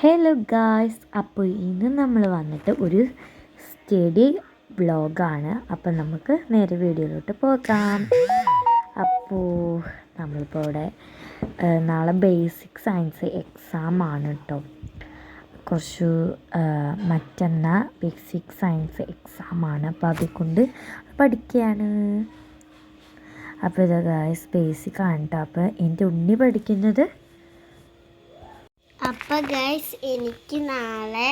Hello guys, അപ്പോൾ ഇന്ന് നമ്മൾ വന്നിട്ട് ഒരു സ്റ്റഡി വ്ളോഗാണ്. അപ്പം നമുക്ക് നേരെ വീഡിയോയിലോട്ട് പോകാം. അപ്പോൾ നമ്മളിപ്പോൾ ഇവിടെ നാളെ ബേസിക് സയൻസ് എക്സാമാണ് കേട്ടോ. കുറച്ച് മറ്റന്നാൾ ബേസിക് സയൻസ് എക്സാമാണ്. അപ്പോൾ അതുകൊണ്ട് പഠിക്കുകയാണ്. അപ്പോൾ ഇത് ഗായ്സ് ബേസിക് ആണ് കേട്ടോ. അപ്പോൾ എൻ്റെ ഉണ്ണി പഠിക്കുന്നത്. അപ്പോൾ ഗൈസ് എനിക്ക് നാളെ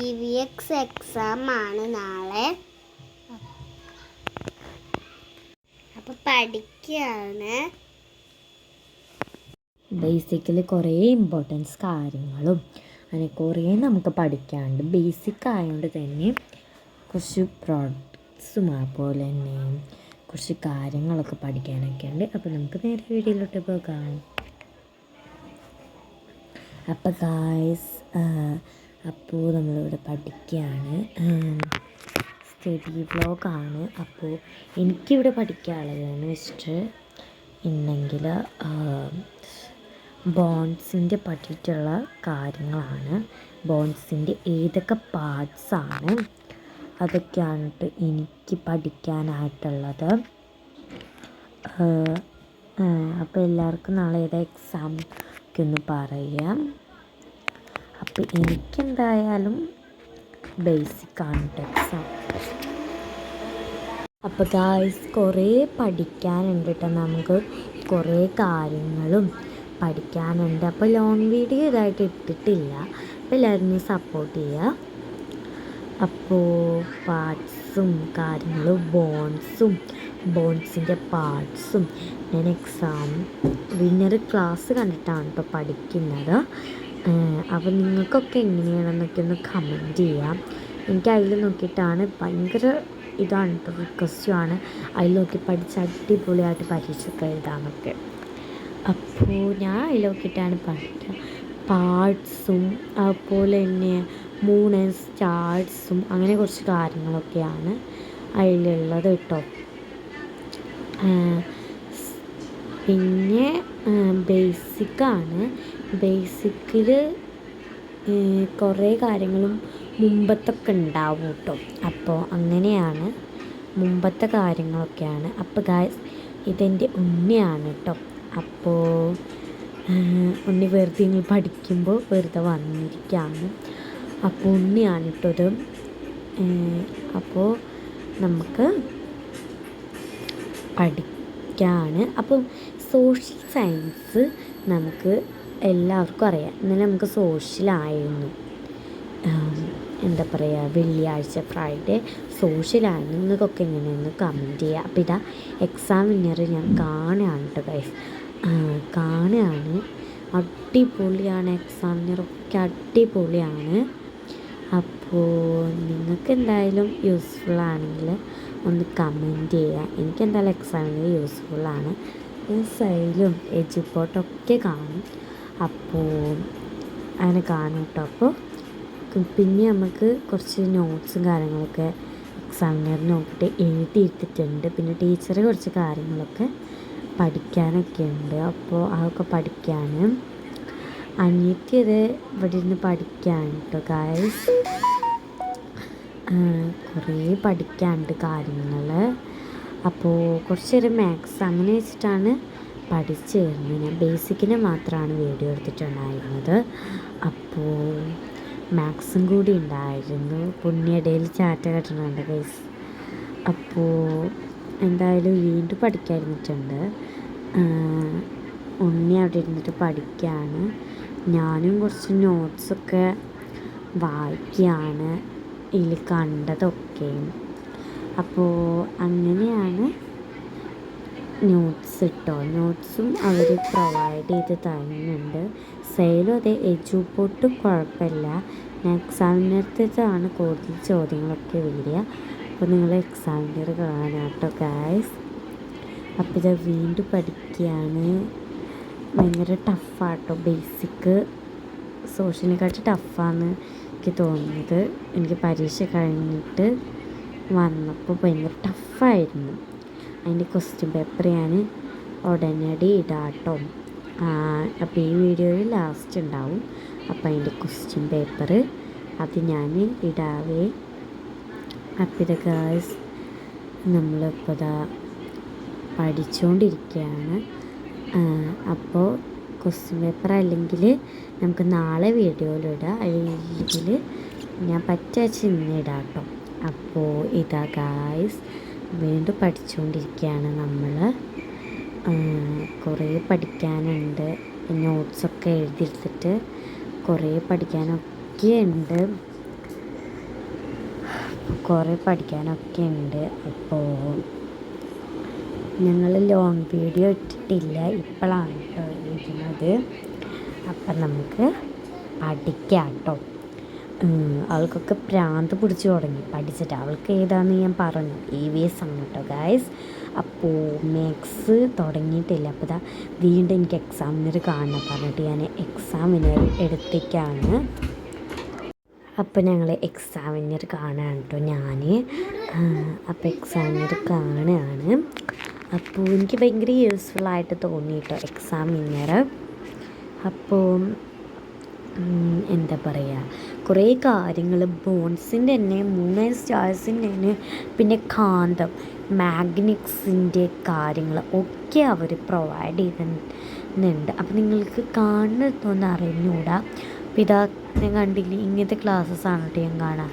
EVX എക്സാം ആണ് നാളെ. അപ്പോൾ പഠിക്കുകയാണ്. ബേസിക്കലി കുറേ ഇമ്പോർട്ടൻസ് കാര്യങ്ങളും അങ്ങനെ കുറേ നമുക്ക് പഠിക്കാനുണ്ട്. ബേസിക് ആയതുകൊണ്ട് തന്നെ കുറച്ച് പ്രോഡക്ട്സും അതുപോലെ തന്നെ കുറച്ച് കാര്യങ്ങളൊക്കെ പഠിക്കാനൊക്കെ ഉണ്ട്. അപ്പോൾ നമുക്ക് നേരെ വീഡിയോയിലോട്ട് പോകാം. അപ്പോൾ ഗായ്സ് അപ്പോൾ നമ്മളിവിടെ പഠിക്കുകയാണ്. സ്റ്റഡി വ്ളോഗാണ്. അപ്പോൾ എനിക്കിവിടെ പഠിക്കാനുള്ളതെന്ന് വെച്ചിട്ട് ഇന്നെങ്കിൽ ബോൺസിൻ്റെ പറ്റിയിട്ടുള്ള കാര്യങ്ങളാണ്. ബോൺസിൻ്റെ ഏതൊക്കെ പാർട്സാണ് അതൊക്കെയാണ് എനിക്ക് പഠിക്കാനായിട്ടുള്ളത്. അപ്പോൾ എല്ലാവർക്കും നാളെ ഏതാ എക്സാം ഒന്ന് പറയാം. അപ്പോൾ എനിക്കെന്തായാലും ബേസിക്കാണ് എക്സാം. അപ്പോൾ ഗായ്സ് കുറേ പഠിക്കാനുണ്ട് കേട്ടോ. നമുക്ക് കുറേ കാര്യങ്ങളും പഠിക്കാനുണ്ട്. അപ്പോൾ ലോങ് വീഡിയോ ഇതായിട്ട് ഇട്ടിട്ടില്ല. അപ്പോൾ എല്ലാവരും സപ്പോർട്ട് ചെയ്യുക. അപ്പോൾ പാർട്സും കാര്യങ്ങളും ബോൺസിൻ്റെ പാർട്സും ഞാൻ എക്സാം വിന്നർ ക്ലാസ് കണ്ടിട്ടാണ് കേട്ടോ പഠിക്കുന്നത്. അപ്പോൾ നിങ്ങൾക്കൊക്കെ എങ്ങനെയാണെന്നൊക്കെ ഒന്ന് കമൻറ്റ് ചെയ്യാം. എനിക്ക് അതിൽ നോക്കിയിട്ടാണ് ഭയങ്കര ഇതാണ് കേട്ടോ, റിക്വസ്റ്റുമാണ്. അതിൽ നോക്കി പഠിച്ച് അടിപൊളിയായിട്ട് പരീക്ഷയൊക്കെ എഴുതാമെന്നൊക്കെ. അപ്പോൾ ഞാൻ അതിൽ നോക്കിയിട്ടാണ് പഠിക്കുക. പാർട്സും അതുപോലെ തന്നെ മൂൺ ആൻഡ് സ്റ്റാർസും അങ്ങനെ കുറച്ച് കാര്യങ്ങളൊക്കെയാണ് അതിലുള്ളത് കേട്ടോ. പിന്നെ ബേസിക്കാണ്. ബേസിക്കിൽ കുറേ കാര്യങ്ങളും മുമ്പത്തൊക്കെ ഉണ്ടാവും കേട്ടോ. അപ്പോൾ അങ്ങനെയാണ് മുമ്പത്തെ കാര്യങ്ങളൊക്കെയാണ്. അപ്പോൾ ഗായ്സ് ഇതെൻ്റെ ഉണ്ണിയാണ് കേട്ടോ. അപ്പോൾ ഉണ്ണി വെറുതെ നിങ്ങൾ പഠിക്കുമ്പോൾ വെറുതെ വന്നിരിക്കുകയാണ്. അപ്പോൾ ഉണ്ണിയാണ് കേട്ടോ. അപ്പോൾ നമുക്ക് പഠിക്കാണ്. അപ്പം സോഷ്യൽ സയൻസ് നമുക്ക് എല്ലാവർക്കും അറിയാം. ഇന്നലെ നമുക്ക് സോഷ്യലായിരുന്നു, എന്താ പറയുക, വെള്ളിയാഴ്ച ഫ്രൈഡേ സോഷ്യലായിരുന്നു. നിങ്ങൾക്കൊക്കെ എങ്ങനെയൊന്ന് കമൻറ്റ് ചെയ്യുക. അപ്പോൾ ഇതാ എക്സാം വിന്നർ ഞാൻ കാണുകയാണ് കേട്ടോ ഗൈസ്. കാണുകയാണ്. അടിപൊളിയാണ്. എക്സാം വിന്നറൊക്കെ അടിപൊളിയാണ്. അപ്പോൾ നിങ്ങൾക്ക് എന്തായാലും യൂസ്ഫുൾ ആണെങ്കിൽ ഒന്ന് കമൻറ്റ് ചെയ്യുക. എനിക്കെന്തായാലും എക്സാമിന് യൂസ്ഫുള്ളാണ്. സൈലും എജുപോർട്ടൊക്കെ കാണും. അപ്പോൾ അങ്ങനെ കാണും കേട്ടോ. അപ്പോൾ പിന്നെ നമുക്ക് കുറച്ച് നോട്ട്സും കാര്യങ്ങളൊക്കെ എക്സാമിനർ നോക്കിയിട്ട് എഴുതിയെടുത്തിട്ടുണ്ട്. പിന്നെ ടീച്ചർ കുറച്ച് കാര്യങ്ങളൊക്കെ പഠിക്കാനൊക്കെ ഉണ്ട്. അപ്പോൾ അതൊക്കെ പഠിക്കാൻ അനിയത്തിയത് ഇവിടെ ഇരുന്ന് പഠിക്കാൻ കേട്ടോ ഗായ്സ്. കുറേ പഠിക്കാനുണ്ട് കാര്യങ്ങൾ. അപ്പോൾ കുറച്ച് നേരം മാത്സ് അങ്ങനെ വെച്ചിട്ടാണ് പഠിച്ചു വരുന്നത്. ഞാൻ ബേസിക്കിന് മാത്രമാണ് വീഡിയോ എടുത്തിട്ടുണ്ടായിരുന്നത്. അപ്പോൾ മാത്സും കൂടി ഉണ്ടായിരുന്നു. പുണ്യടയിൽ ചാറ്റ കെട്ടണുണ്ട് ഗൈസ്. അപ്പോൾ എന്തായാലും വീണ്ടും പഠിക്കാതിരുന്നിട്ടുണ്ട്. ഉണ്ണി അവിടെ ഇരുന്നിട്ട് പഠിക്കുകയാണ്. ഞാനും കുറച്ച് നോട്ട്സൊക്കെ വായിക്കുകയാണ് ഇതിൽ കണ്ടതൊക്കെ. അപ്പോൾ അങ്ങനെയാണ് നോട്ട്സ് കേട്ടോ. നോട്ട്സും അവർ പ്രൊവൈഡ് ചെയ്ത് തരുന്നുണ്ട്. സെയിലും അതെ, എജുപോർട്ടും കുഴപ്പമില്ല. എക്സാമിനടുത്താണ് കൂടുതൽ ചോദ്യങ്ങളൊക്കെ വരിക. അപ്പോൾ നിങ്ങൾ എക്സാമിനർ കാണാട്ടോ ഗായ്സ്. അപ്പോൾ ഇത് വീണ്ടും പഠിക്കുകയാണ്. ഭയങ്കര ടഫാട്ടോ. ബേസിക്ക് സോഷ്യലിനെക്കാട്ടി ടഫാന്ന് എനിക്ക് തോന്നുന്നത്. എനിക്ക് പരീക്ഷ കഴിഞ്ഞിട്ട് വന്നപ്പോൾ ഭയങ്കര ടഫായിരുന്നു. അതിൻ്റെ ക്വസ്റ്റ്യൻ പേപ്പർ ഞാൻ ഉടനടി ഇടാട്ടോ. അപ്പോൾ ഈ വീഡിയോയിൽ ലാസ്റ്റ് ഉണ്ടാവും. അപ്പം അതിൻ്റെ ക്വസ്റ്റ്യൻ പേപ്പർ അത് ഞാൻ ഇടാവേ. അപ്പം ഇത് ഗായ്സ് നമ്മളിപ്പോൾ ഇതാ പഠിച്ചുകൊണ്ടിരിക്കുകയാണ്. അപ്പോൾ ക്വസ്റ്റ്യൻ പേപ്പർ അല്ലെങ്കിൽ നമുക്ക് നാളെ വീഡിയോയിലിടാം, അല്ലെങ്കിൽ ഞാൻ പറ്റാച്ച ഇന്നിടാം കേട്ടോ. അപ്പോൾ ഇതാ ഗായ്സ് വീണ്ടും പഠിച്ചുകൊണ്ടിരിക്കുകയാണ് നമ്മൾ. കുറേ പഠിക്കാനുണ്ട്, നോട്ട്സൊക്കെ എഴുതിയെടുത്തിട്ട് കുറേ പഠിക്കാനൊക്കെ ഉണ്ട്. അപ്പോൾ ഞങ്ങൾ ലോങ് വീഡിയോ ഇട്ടിട്ടില്ല, ഇപ്പോഴാണ് കേട്ടോ ഇടുന്നത്. അപ്പം നമുക്ക് പഠിക്കാം കേട്ടോ. അവൾക്കൊക്കെ പ്രാന്ത് പിടിച്ച് തുടങ്ങി പഠിച്ചിട്ട്. അവൾക്ക് ഏതാണെന്ന് ഞാൻ പറഞ്ഞു, EVS ആണ് കേട്ടോ ഗായ്സ്. അപ്പോൾ മാത്സ് തുടങ്ങിയിട്ടില്ല. അപ്പോൾ ഇതാ വീണ്ടും എനിക്ക് എക്സാമിനർ കാണണം പറഞ്ഞിട്ട് ഞാൻ എക്സാമിനർ എടുത്തേക്കാണ്. അപ്പോൾ ഞങ്ങൾ എക്സാമിനർ കാണാൻ കേട്ടോ ഞാൻ. അപ്പോൾ എക്സാമിനർ കാണുകയാണ്. അപ്പോൾ എനിക്ക് ഭയങ്കര യൂസ്ഫുള്ളായിട്ട് തോന്നി കേട്ടോ എക്സാമിനർ. അപ്പോൾ എന്താ പറയുക, കുറേ കാര്യങ്ങൾ ബോൺസിൻ്റെ തന്നെ 3 സ്റ്റാർസിൻ്റെ തന്നെ, പിന്നെ കാന്തം മാഗ്നറ്റിക്സിൻ്റെ കാര്യങ്ങൾ ഒക്കെ അവർ പ്രൊവൈഡ് ചെയ്യുന്നുണ്ട്. അപ്പോൾ നിങ്ങൾക്ക് കാണുന്നതൊന്നും അറിഞ്ഞുകൂടാ. അപ്പോൾ ഇതാ ഞാൻ കണ്ടില്ല, ഇങ്ങനത്തെ ക്ലാസ്സസ്സാണ് കേട്ടോ ഞാൻ കാണാം.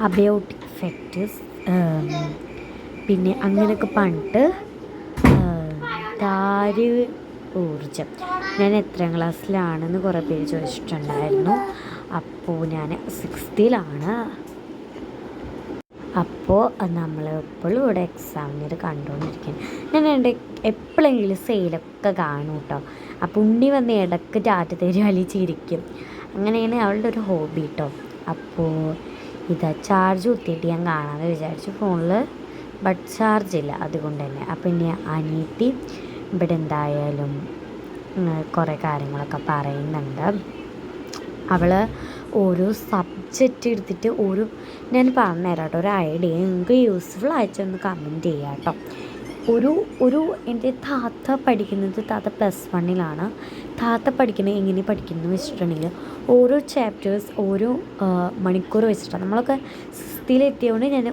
അബയോട്ടിക് ഫാക്ടേഴ്സ്, പിന്നെ അങ്ങനെയൊക്കെ പറഞ്ഞിട്ട് ഊർജം. ഞാൻ എത്രാം ക്ലാസ്സിലാണെന്ന് കുറേ പേര് ചോദിച്ചിട്ടുണ്ടായിരുന്നു. അപ്പോൾ ഞാൻ 6th അപ്പോൾ നമ്മൾ എപ്പോഴും ഇവിടെ എക്സാമിനർ കണ്ടുകൊണ്ടിരിക്കുകയാണ്. ഞാൻ എൻ്റെ എപ്പോഴെങ്കിലും സെയിലൊക്കെ കാണും കേട്ടോ. അപ്പോൾ ഉണ്ണി വന്ന് ഇടയ്ക്ക് ടാറ്റ തരും, അല്ലെങ്കിൽ ചിരിക്കും. അങ്ങനെയാണ് അവളുടെ ഒരു ഹോബി കേട്ടോ. അപ്പോൾ ഇതാ ചാർജ് കുത്തിയിട്ട് ഞാൻ കാണാമെന്ന് വിചാരിച്ചു ഫോണിൽ, ബട്ട് ചാർജില്ല, അതുകൊണ്ട് തന്നെ. അപ്പോൾ ഇനി അനിയത്തി ഇവിടെ എന്തായാലും കുറേ കാര്യങ്ങളൊക്കെ പറയുന്നുണ്ട്. അവൾ ഓരോ സബ്ജക്റ്റ് എടുത്തിട്ട് ഞാൻ പറഞ്ഞുതരാം കേട്ടോ ഒരു ഐഡിയ, നിങ്ങൾക്ക് യൂസ്ഫുൾ ആയിട്ടൊന്ന് കമൻറ്റ് ചെയ്യാം കേട്ടോ. എൻ്റെ താത്ത പഠിക്കുന്നത്, താത്ത +1 താത്ത പഠിക്കുന്നത് എങ്ങനെ പഠിക്കുന്നത് വെച്ചിട്ടുണ്ടെങ്കിൽ ഓരോ ചാപ്റ്റേഴ്സ് ഓരോ മണിക്കൂർ വെച്ചിട്ടാണ്. നമ്മളൊക്കെ 6th എത്തിയതുകൊണ്ട് ഞാൻ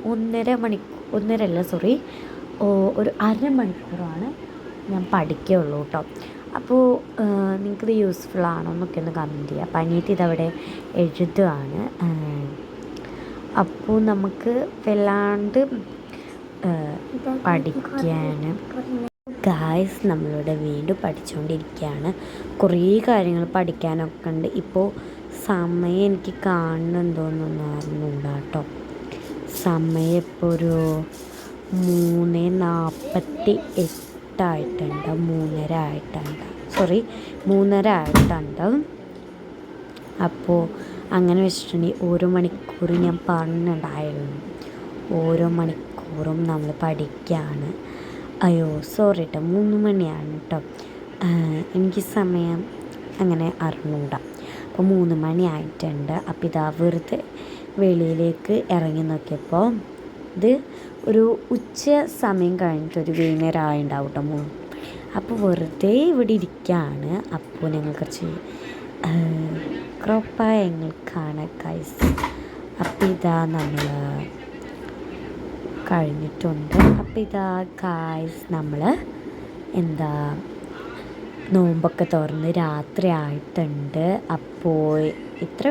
ഒരു അരമണിക്കൂറാണ് ഞാൻ പഠിക്കുകയുള്ളൂ കേട്ടോ. അപ്പോൾ നിങ്ങൾക്കിത് യൂസ്ഫുൾ ആണോ എന്നൊക്കെ ഒന്ന് കമൻറ്റ് ചെയ്യുക. അപ്പോൾ അനിയത്തി ഇതവിടെ എഴുതുകയാണ്. അപ്പോൾ നമുക്ക് വല്ലാണ്ട് പഠിക്കാൻ ഗായ്സ് നമ്മളിവിടെ വീണ്ടും പഠിച്ചുകൊണ്ടിരിക്കുകയാണ്. കുറേ കാര്യങ്ങൾ പഠിക്കാനൊക്കെ ഉണ്ട്. ഇപ്പോൾ സമയം എനിക്ക് കാണുന്നുണ്ടോയെന്നൊന്നും അറിഞ്ഞൂടാ കേട്ടോ. സമയം ഇപ്പോൾ ഒരു 3:48 ആയിട്ടുണ്ട്, 3:30 ആയിട്ടുണ്ട്. അപ്പോൾ അങ്ങനെ വെച്ചിട്ടുണ്ടെങ്കിൽ ഓരോ മണിക്കൂർ ഞാൻ പറഞ്ഞിട്ടുണ്ടായിരുന്നു, ഓരോ മണിക്കൂറും നമ്മൾ പഠിക്കുകയാണ്. അയ്യോ സോറി കേട്ടോ, 3 മണിയാണ് കേട്ടോ. എനിക്ക് സമയം അങ്ങനെ അറിഞ്ഞൂടാ. അപ്പോൾ 3 മണി ആയിട്ടുണ്ട്. അപ്പോൾ ഇതാ വെറുതെ വെളിയിലേക്ക് ഇറങ്ങി നോക്കിയപ്പോൾ ഇത് ഒരു ഉച്ച സമയം കഴിഞ്ഞിട്ടൊരു വൈകുന്നേരമായിട്ടുണ്ടാവും കേട്ടോ 3. അപ്പോൾ വെറുതെ ഇവിടെ ഇരിക്കുകയാണ്. അപ്പോൾ ഞങ്ങൾ കുറച്ച് ക്രോപ്പായങ്ങൾ കാണാൻ ഗൈസ്. അപ്പോൾ ഇതാ നമ്മൾ കഴിഞ്ഞിട്ടുണ്ട്. അപ്പോൾ ഇതാ ഗൈസ് നമ്മൾ നോമ്പൊക്കെ തുറന്ന് രാത്രി ആയിട്ടുണ്ട്. അപ്പോൾ ഇന്നത്തെ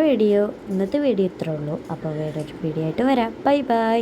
വീഡിയോ ഇത്രേ ഉള്ളൂ. അപ്പോൾ വേറൊരു വീഡിയോ ആയിട്ട് വരാം. Bye bye.